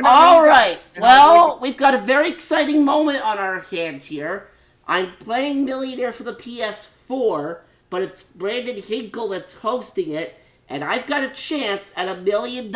All right. Well, we've got a very exciting moment on our hands here. I'm playing Millionaire for the PS4, but it's Brandon Hinkle that's hosting it, and I've got a chance at $1 million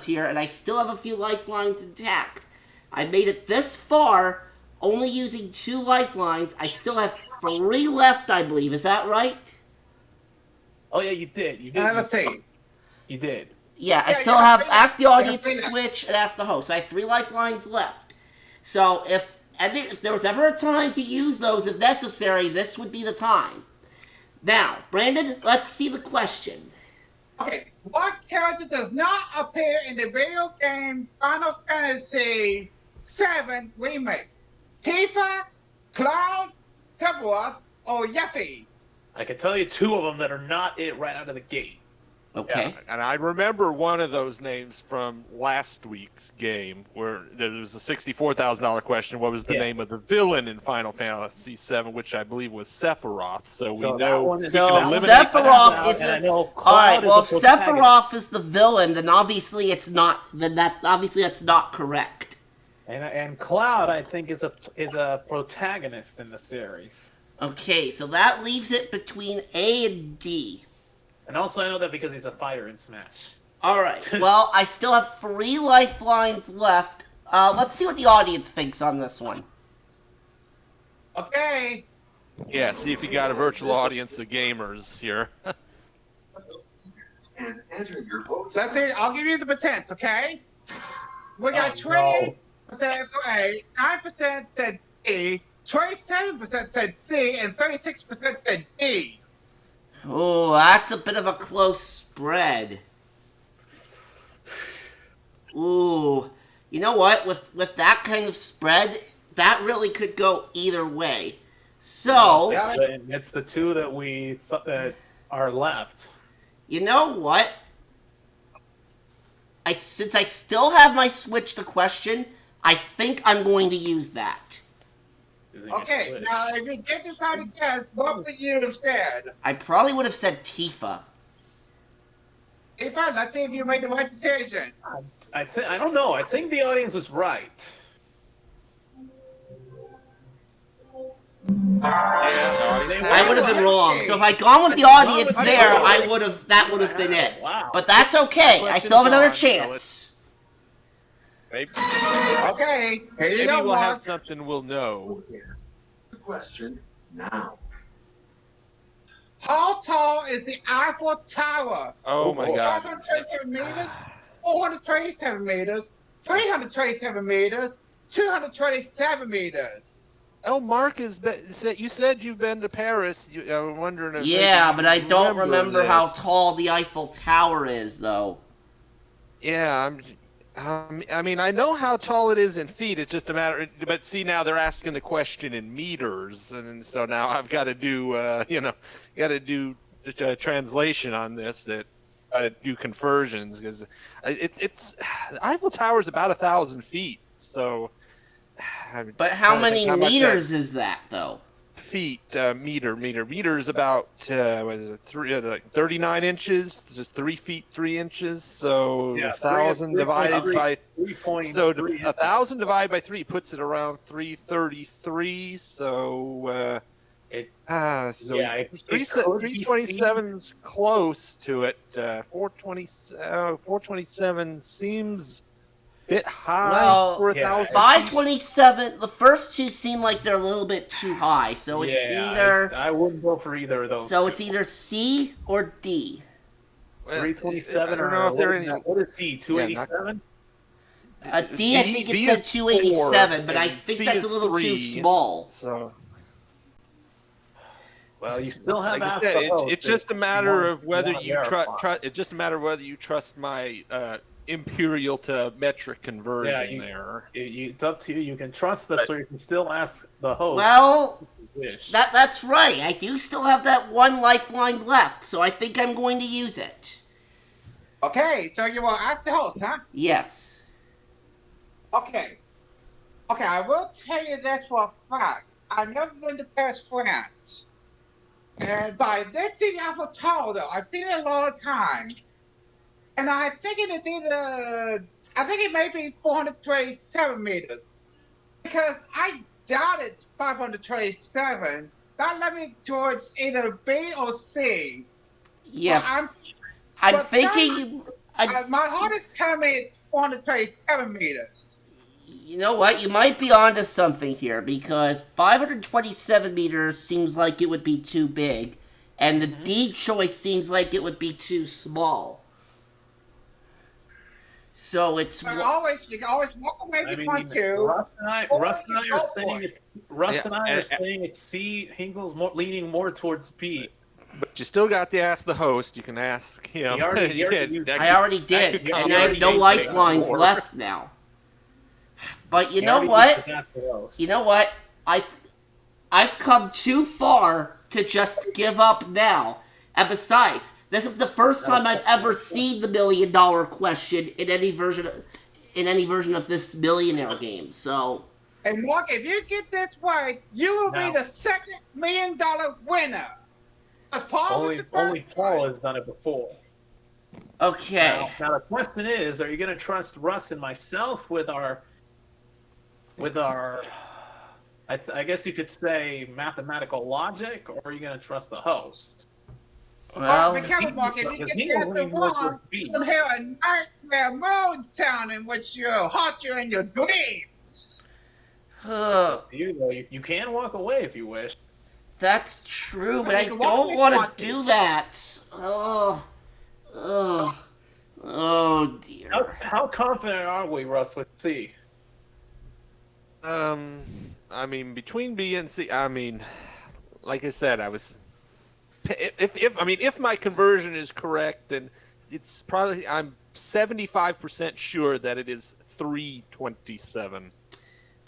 here, and I still have a few lifelines intact. I made it this far, only using 2 lifelines. I still have 3 left, I believe. Is that right? Oh yeah, you did. You did. Let's see. You did. Yeah, I still have ask the audience, switch, and ask the host. So I have 3 lifelines left. So if there was ever a time to use those, if necessary, this would be the time. Now, Brandon, let's see the question. Okay, what character does not appear in the video game Final Fantasy VII Remake? Tifa, Cloud, Sephiroth, or Yuffie? I can tell you 2 of them that are not it right out of the gate. Okay. Yeah, and I remember one of those names from last week's game where there was a $64,000 question. What was the name of the villain in Final Fantasy VII, which I believe was Sephiroth. So we know. So Sephiroth is all right. Well, if Sephiroth is the villain, then obviously it's not. Obviously that's not correct. And Cloud, I think, is a protagonist in the series. Okay, so that leaves it between A and D. And also, I know that because he's a fighter in Smash. So. All right. Well, I still have 3 lifelines left. Let's see what the audience thinks on this one. Okay. Yeah, see if you got a virtual audience of gamers here. And enter your vote. Let's see. I'll give you the percents, okay? We got 28% for A, 9% said E, 27% said C, and 36% said D. Oh, that's a bit of a close spread. Ooh, you know what? With that kind of spread, that really could go either way. So it's the 2 that that are left. You know what? Since I still have my switch to question, I think I'm going to use that. Okay, now if you get this out of guess, what would you have said? I probably would have said Tifa. Tifa, let's see if you made the right decision. I don't know. I think the audience was right. I would have been wrong. So if I'd gone with the audience there, that would have been it. Wow. But that's okay. I still have another chance. Okay, here you Maybe go, we'll have Mark. something we'll know. The question now. How tall is the Eiffel Tower? Oh my God. 527 meters, 427 meters, 327 meters, 227 meters. Oh, Mark you said you've been to Paris. I'm wondering if Yeah, but I don't remember this. how tall the Eiffel Tower is, though. Yeah, I mean, I know how tall it is in feet. It's just a matter. But see, now they're asking the question in meters, and so now I've got to do, got to do a translation on this. That do conversions because it's Eiffel Tower is about 1,000 feet. So, But how many meters is that, though? Feet, meters about what is it? 39 inches, just 3 feet 3 inches. So 1,000 divided by 1,000 divided by 3 puts it around 333. So 327's close to it. 427 seems bit high for 1,000. 527. The first 2 seem like they're a little bit too high, so it's either. I wouldn't go for either of those. So it's either C or D. 327 what is D? 287. D, I think it said 287, but I think that's a little too small. So. Well, you still have. Like I said, it's just a matter of whether you trust. It's just a matter of whether you trust my imperial to metric conversion there. It's up to you. You can trust us, or you can still ask the host. Well, that's right. I do still have that 1 lifeline left, so I think I'm going to use it. Okay, so you will ask the host, huh? Yes. Okay, I will tell you this for a fact. I've never been to Paris, France. But I did see the Eiffel Tower, though. I've seen it a lot of times. And I think it's either I think it may be 427 meters because I doubted 527. That led me towards either B or C. Yeah, But I'm but thinking. my heart is telling me it's 427 meters. You know what? You might be onto something here because 527 meters seems like it would be too big, and the D choice seems like it would be too small. So it's You can always walk away if you want to. Russ and I are saying it's C. Hinkle's leaning more towards B. But you still got to ask the host. You can ask him. I already did, and I have no lifelines left now. But you know what? You know what? I've come too far to just give up now. And besides, this is the first time I've ever seen the $1 million question in any version of this millionaire game. So, And Mark, if you get this right, you will be the second $1 million winner. Because Paul was the first. Only Paul has done it before. okay. Now the question is, are you going to trust Russ and myself with our I guess you could say mathematical logic, or are you going to trust the host? Well, Be careful, Mark. If you get the answer wrong, you'll hear a nightmare moan sound in which you'll haunt you in your dreams. You can walk away if you wish. that's true, but I don't want to do that. Oh dear. How confident are we, Russ, with C? I mean, between B and C, I mean, like I said, if my conversion is correct, then it's probably, I'm 75% sure that it is 327.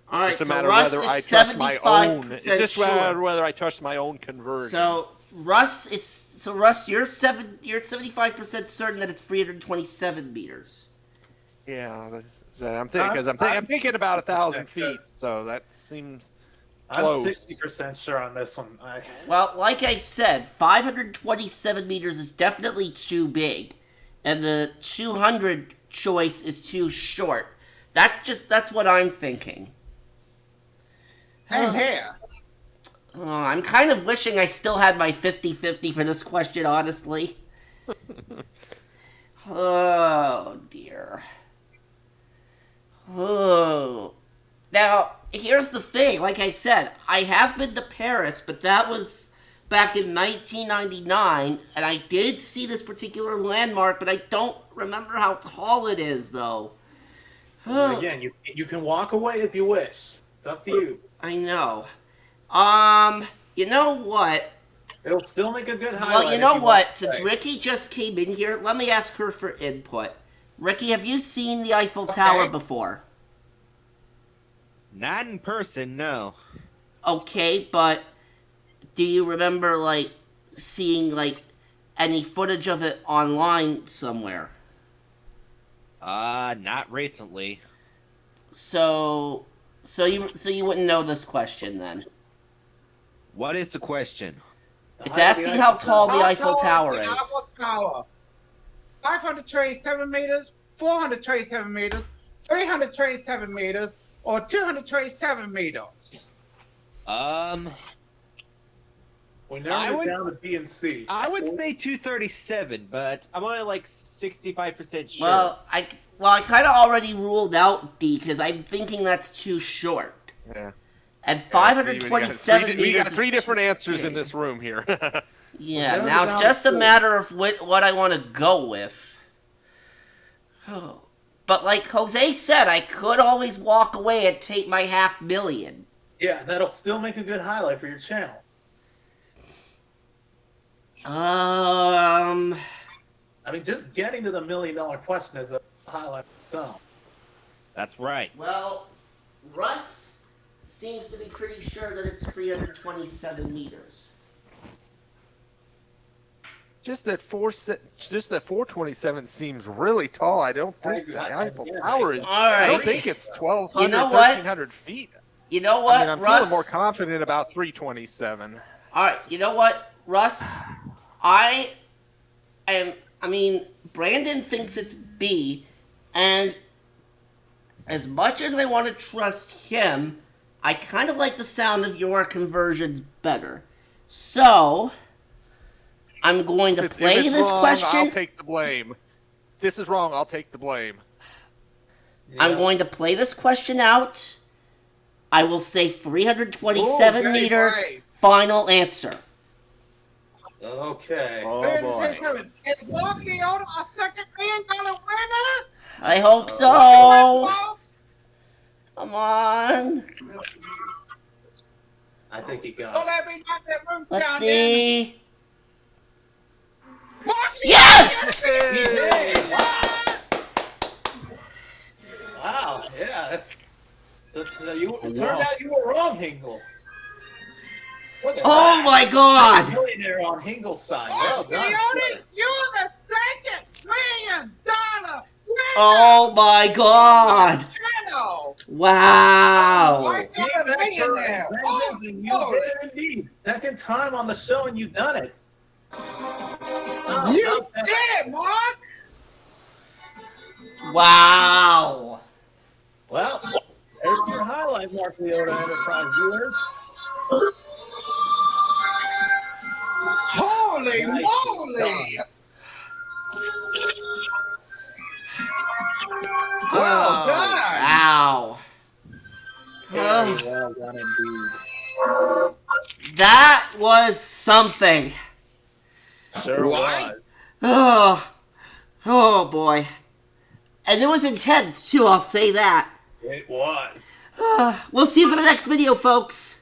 All right, It's a so matter Russ whether I is trust my own. It's 75% just sure. whether I trust my own conversion. So Russ, you're 75% certain that it's 327 meters. Yeah, I'm thinking about 1,000 feet, so that seems close. I'm 60% sure on this one. Well, like I said, 527 meters is definitely too big, and the 200 choice is too short. That's what I'm thinking. Same here. I'm kind of wishing I still had my 50-50 for this question, honestly. Oh, dear. Oh. Now, here's the thing. Like I said, I have been to Paris, but that was back in 1999, and I did see this particular landmark, but I don't remember how tall it is, though. Again, you can walk away if you wish. It's up to you. I know. You know what? It'll still make a good highlight. Well, you know what? Since Ricky just came in here, let me ask her for input. Ricky, have you seen the Eiffel Tower before? Not in person, no. Okay, but do you remember, like, seeing, like, any footage of it online somewhere? Not recently. So you wouldn't know this question then. What is the question? It's asking how tall the Eiffel Tower is. Eiffel Tower. 527 meters, 427 meters, 327 meters, or 227 meters. We narrowed it down to B and C. I would say 237, but I'm only like 65% sure. Well, I kind of already ruled out D because I'm thinking that's too short. Yeah. And 527 meters. We got three different answers in this room here. Yeah, now it's just a matter of what I want to go with. But like Jose said, I could always walk away and take my $500,000. Yeah, that'll still make a good highlight for your channel. I mean, just getting to the $1 million question is a highlight of its own. That's right. Well, Russ seems to be pretty sure that it's 327 meters. Just that 427 seems really tall. I don't think the Eiffel Tower is. I don't think it's 1,200, 1,300 feet. You know what, I mean, I'm Russ? feeling more confident about 327. All right, you know what, Russ? Brandon thinks it's B, and as much as I want to trust him, I kind of like the sound of your conversions better. So, I'm going to If play it's this wrong, question. I'll take the blame. If this is wrong, I'll take the blame. I'm going to play this question out. I will say 327 Ooh, very meters. brave. Final answer. Okay. Oh boy. Is Walkie on a second $1 winner? I hope Come so. on, folks. Come on. I think he got Don't it. let me knock that roof Let's down. see. Walkie, Yes! He did! Wow, yeah. So it turned out you were wrong, Hinkle. Look at Oh that. my god. Millionaire on Hinkle's side. Well Walkie, done. you're the second $1 winner. Oh my god. Channel. Wow. I got a millionaire. Oh, You Lord. did it indeed. Second time on the show and you've done it. Oh, You not bad. did it, Mark. Wow. Well, there's your highlight, Mark Leota Enterprise viewers. Holy Nice moly. done. Well Oh, done. wow. Very well done indeed. That was something. Sure What? was. Oh, oh boy. And it was intense too, I'll say that. It was. We'll see you for the next video, folks.